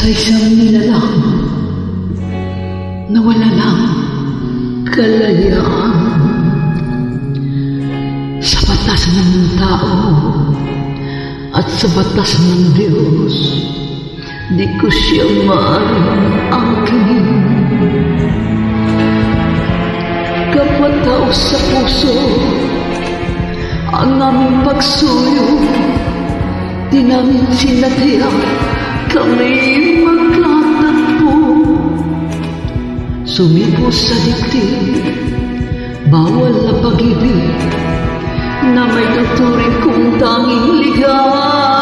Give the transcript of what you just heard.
Sa isang nilalang nawala ng kalayaan. Sa batas ng tao at sa batas ng Diyos, di ko siya maaaring angkinin. Kapataw sa puso ang aming pagsuyo, di namin sinadya kami magkatagpo. Sumipo sa dibdib, bawal na pag-ibig na may tuturing kong tanging ligaw.